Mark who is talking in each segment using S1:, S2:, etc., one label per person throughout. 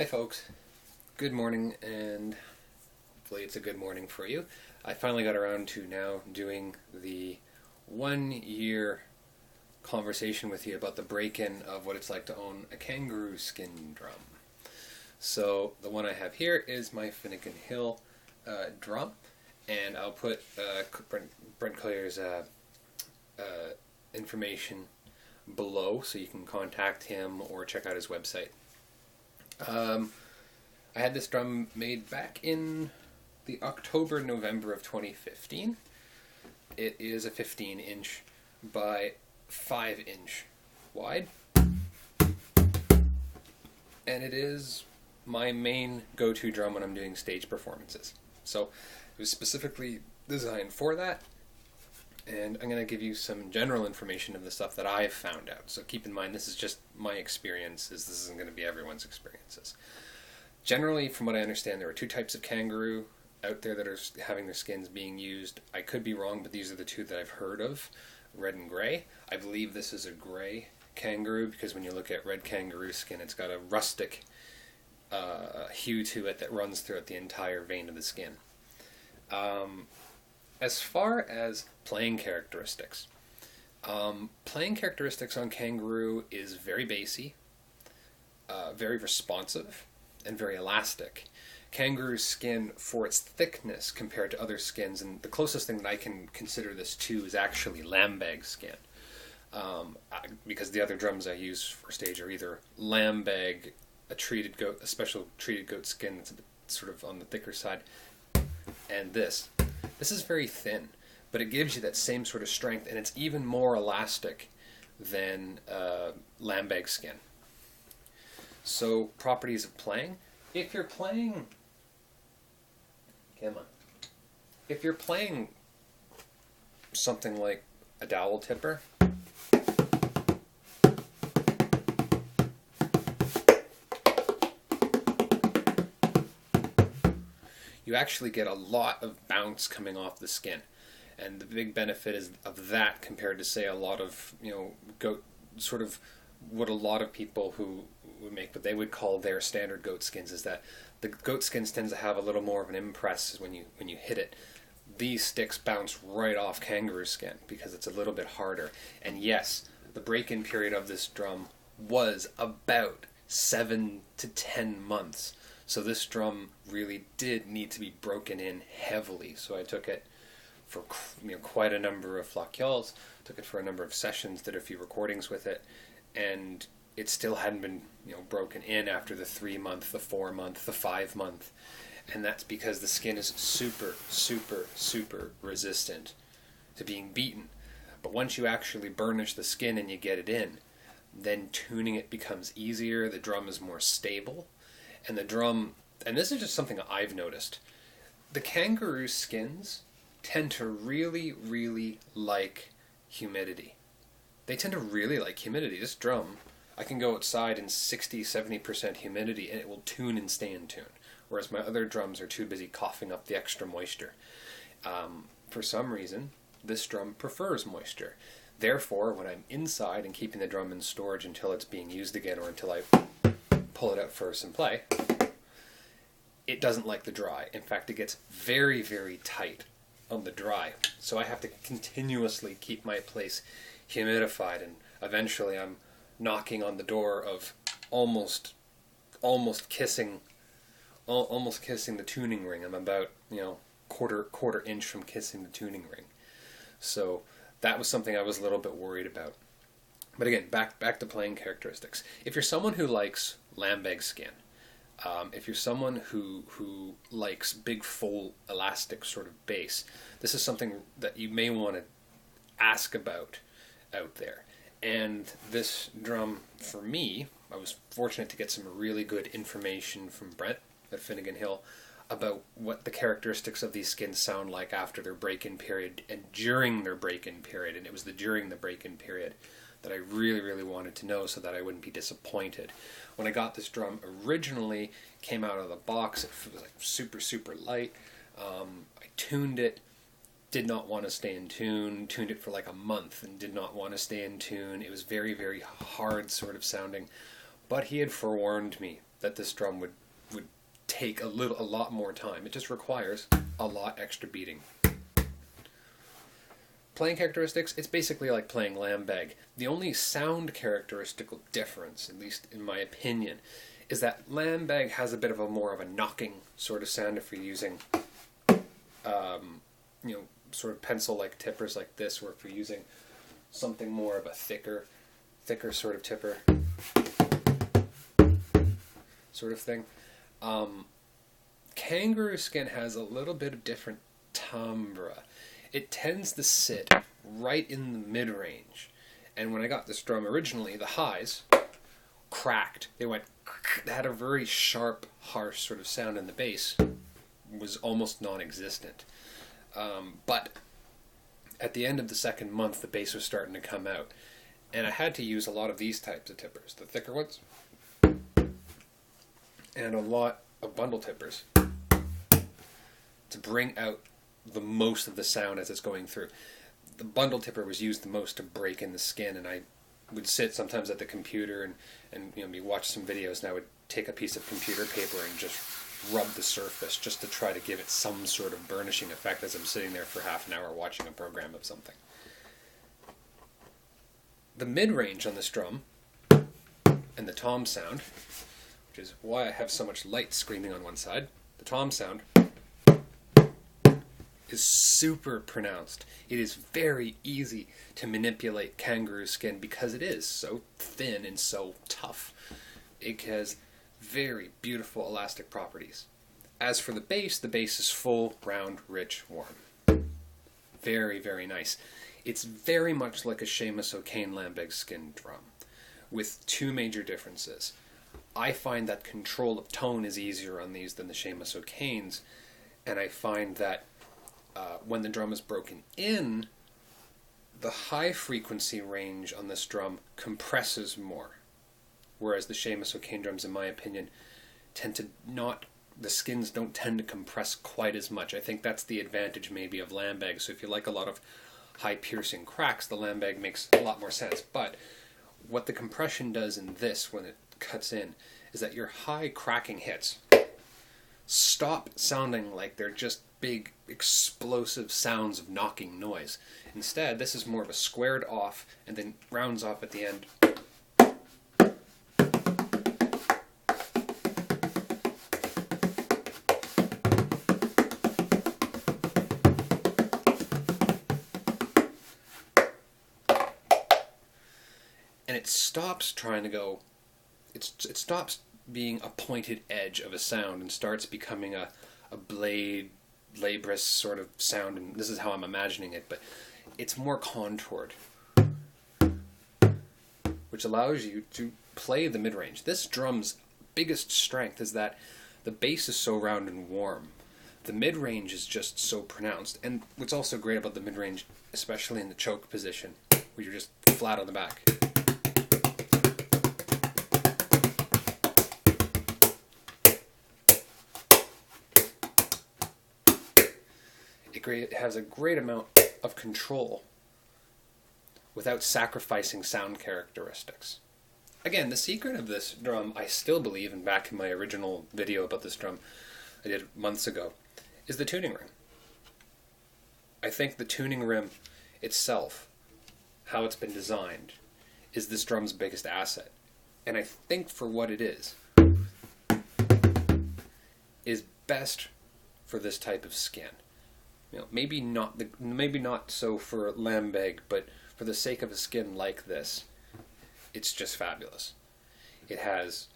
S1: Hi folks, good morning, and hopefully it's a good morning for you. I finally got around to now doing the 1 year conversation with you about the break-in of what it's like to own a Kangaroo skin drum. So the one I have here is my Finnegan Hill drum, and I'll put Brent Collier's information below so you can contact him or check out his website. I had this drum made back in the October-November of 2015. It is a 15-inch by 5-inch wide, and it is my main go-to drum when I'm doing stage performances. So it was specifically designed for that, and I'm going to give you some general information of the stuff that I've found out. So keep in mind, this is just my experiences. This isn't going to be everyone's experiences. Generally, from what I understand, there are two types of Kangaroo out there that are having their skins being used. I could be wrong, but these are the two that I've heard of, red and gray. I believe this is a gray Kangaroo because when you look at red Kangaroo skin, it's got a rustic hue to it that runs throughout the entire vein of the skin. As far as playing characteristics on Kangaroo is very bassy, very responsive, and very elastic. Kangaroo's skin, for its thickness compared to other skins, and the closest thing that I can consider this to is actually lamb bag skin, because the other drums I use for stage are either lamb bag, a special treated goat skin that's a bit sort of on the thicker side, and this. This is very thin, but it gives you that same sort of strength, and it's even more elastic than lamb bag skin. So, properties of playing. If you're playing something like a dowel tipper, you actually get a lot of bounce coming off the skin. And the big benefit is of that compared to, say, a lot of, goat, sort of what a lot of people who would make what they would call their standard goat skins, is that the goat skins tends to have a little more of an impress when you hit it. These sticks bounce right off Kangaroo skin because it's a little bit harder. And yes, the break-in period of this drum was about 7 to 10 months. So this drum really did need to be broken in heavily. So I took it for quite a number of floc'yols, took it for a number of sessions, did a few recordings with it, and it still hadn't been broken in after the 3-month, the 4-month, the 5-month, and that's because the skin is super, super, super resistant to being beaten. But once you actually burnish the skin and you get it in, then tuning it becomes easier, the drum is more stable, and the drum, and this is just something I've noticed, the Kangaroo skins tend to really, really like humidity. They tend to really like humidity. This drum, I can go outside in 60-70% humidity and it will tune and stay in tune, whereas my other drums are too busy coughing up the extra moisture. For some reason, this drum prefers moisture. Therefore, when I'm inside and keeping the drum in storage until it's being used again or until I pull it out for some play, it doesn't like the dry. In fact, it gets very, very tight on the dry. So I have to continuously keep my place humidified, and eventually I'm knocking on the door of almost kissing the tuning ring. I'm about quarter inch from kissing the tuning ring. So that was something I was a little bit worried about. But again, back to playing characteristics. If you're someone who likes lamb bag skin, if you're someone who likes big full elastic sort of bass, this is something that you may want to ask about out there. And this drum, for me, I was fortunate to get some really good information from Brent at Finnegan Hill about what the characteristics of these skins sound like after their break-in period and during their break-in period. And it was during the break-in period that I really, really wanted to know so that I wouldn't be disappointed. When I got this drum originally, came out of the box, it was like super, super light. I tuned it, did not want to stay in tune, tuned it for like a month and did not want to stay in tune. It was very, very hard sort of sounding. But he had forewarned me that this drum would take a lot more time. It just requires a lot extra beating. Playing characteristics, it's basically like playing lambeg. The only sound characteristical difference, at least in my opinion, is that lambeg has a bit of a more of a knocking sort of sound if you're using, sort of pencil-like tippers like this, or if you're using something more of a thicker sort of tipper sort of thing. Kangaroo skin has a little bit of different timbre. It tends to sit right in the mid-range. And when I got this drum originally, the highs cracked. They had a very sharp, harsh sort of sound, and the bass was almost non-existent. But at the end of the second month, the bass was starting to come out. And I had to use a lot of these types of tippers, the thicker ones, and a lot of bundle tippers to bring out the most of the sound as it's going through. The bundle tipper was used the most to break in the skin, and I would sit sometimes at the computer and watch some videos, and I would take a piece of computer paper and just rub the surface just to try to give it some sort of burnishing effect as I'm sitting there for half an hour watching a program of something. The mid-range on this drum and the tom sound, which is why I have so much light screaming on one side, the tom sound is super pronounced. It is very easy to manipulate kangaroo skin because it is so thin and so tough. It has very beautiful elastic properties. As for the bass is full, round, rich, warm. Very, very nice. It's very much like a Seamus O'Kane Lambeg skin drum, with two major differences. I find that control of tone is easier on these than the Seamus O'Kanes, and I find that when the drum is broken in, the high frequency range on this drum compresses more, whereas the Seamus O'Kane drums, in my opinion, the skins don't tend to compress quite as much. I think that's the advantage maybe of lambeg. So if you like a lot of high piercing cracks, the lambeg makes a lot more sense. But what the compression does in this when it cuts in is that your high cracking hits stop sounding like they're just big explosive sounds of knocking noise. Instead, this is more of a squared off and then rounds off at the end. And it stops trying to go, it stops being a pointed edge of a sound and starts becoming a blade, laborious sort of sound, and this is how I'm imagining it, but it's more contoured, which allows you to play the mid-range. This drum's biggest strength is that the bass is so round and warm. The mid-range is just so pronounced, and what's also great about the mid-range, especially in the choke position, where you're just flat on the back, it has a great amount of control without sacrificing sound characteristics. Again, the secret of this drum, I still believe, and back in my original video about this drum I did months ago, is the tuning rim. I think the tuning rim itself, how it's been designed, is this drum's biggest asset. And I think for what it is best for this type of skin. Maybe not so for lambeg, but for the sake of a skin like this, it's just fabulous. It has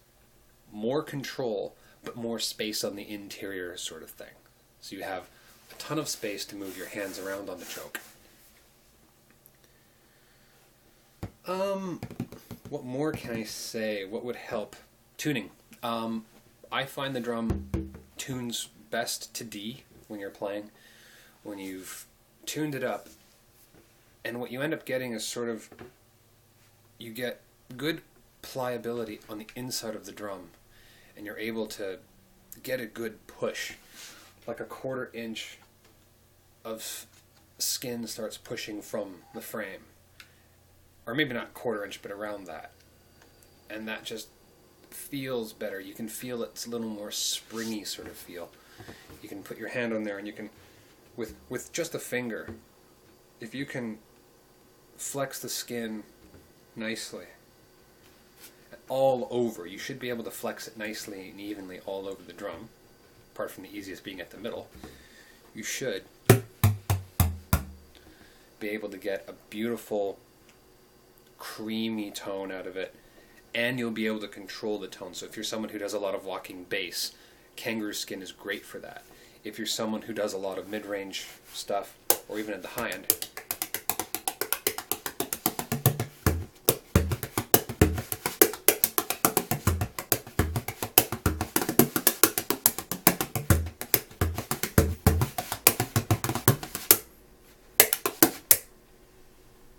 S1: more control, but more space on the interior sort of thing. So you have a ton of space to move your hands around on the choke. What more can I say? What would help? Tuning. I find the drum tunes best to D when you're playing. When you've tuned it up, and what you end up getting is sort of, you get good pliability on the inside of the drum, and you're able to get a good push, like a 1/4 inch of skin starts pushing from the frame, or maybe not 1/4 inch, but around that, and that just feels better. You can feel it's a little more springy sort of feel. You can put your hand on there and you can, with just a finger, if you can flex the skin nicely all over, you should be able to flex it nicely and evenly all over the drum, apart from the easiest being at the middle. You should be able to get a beautiful creamy tone out of it, and you'll be able to control the tone. So if you're someone who does a lot of walking bass, Kangaroo skin is great for that. If you're someone who does a lot of mid-range stuff, or even at the high end,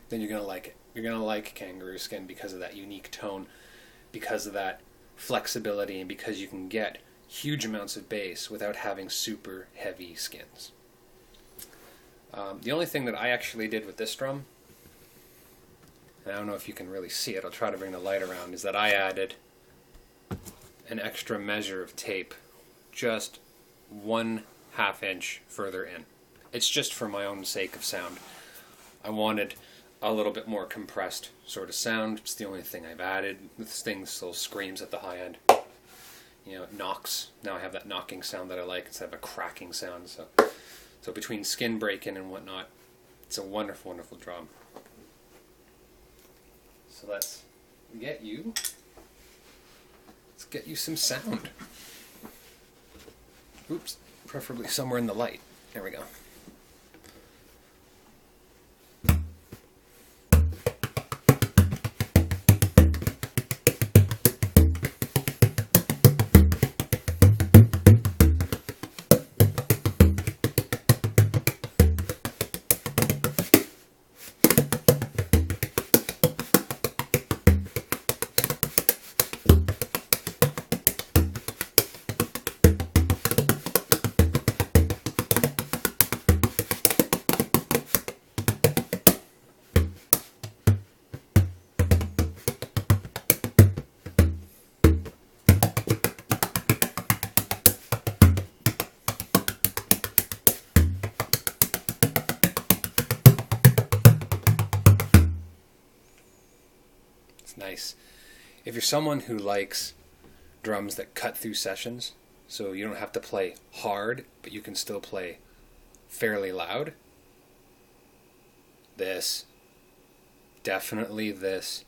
S1: then you're going to like it. You're going to like Kangaroo skin because of that unique tone, because of that flexibility, and because you can get huge amounts of bass without having super heavy skins. The only thing that I actually did with this drum, and I don't know if you can really see it, I'll try to bring the light around, is that I added an extra measure of tape just 1/2 inch further in. It's just for my own sake of sound. I wanted a little bit more compressed sort of sound. It's the only thing I've added. This thing still screams at the high end. You know, it knocks. Now I have that knocking sound that I like instead of a cracking sound. So between skin breaking and whatnot, it's a wonderful, wonderful drum. So let's get you some sound. Oops, preferably somewhere in the light. There we go. Nice. If you're someone who likes drums that cut through sessions, so you don't have to play hard, but you can still play fairly loud, definitely this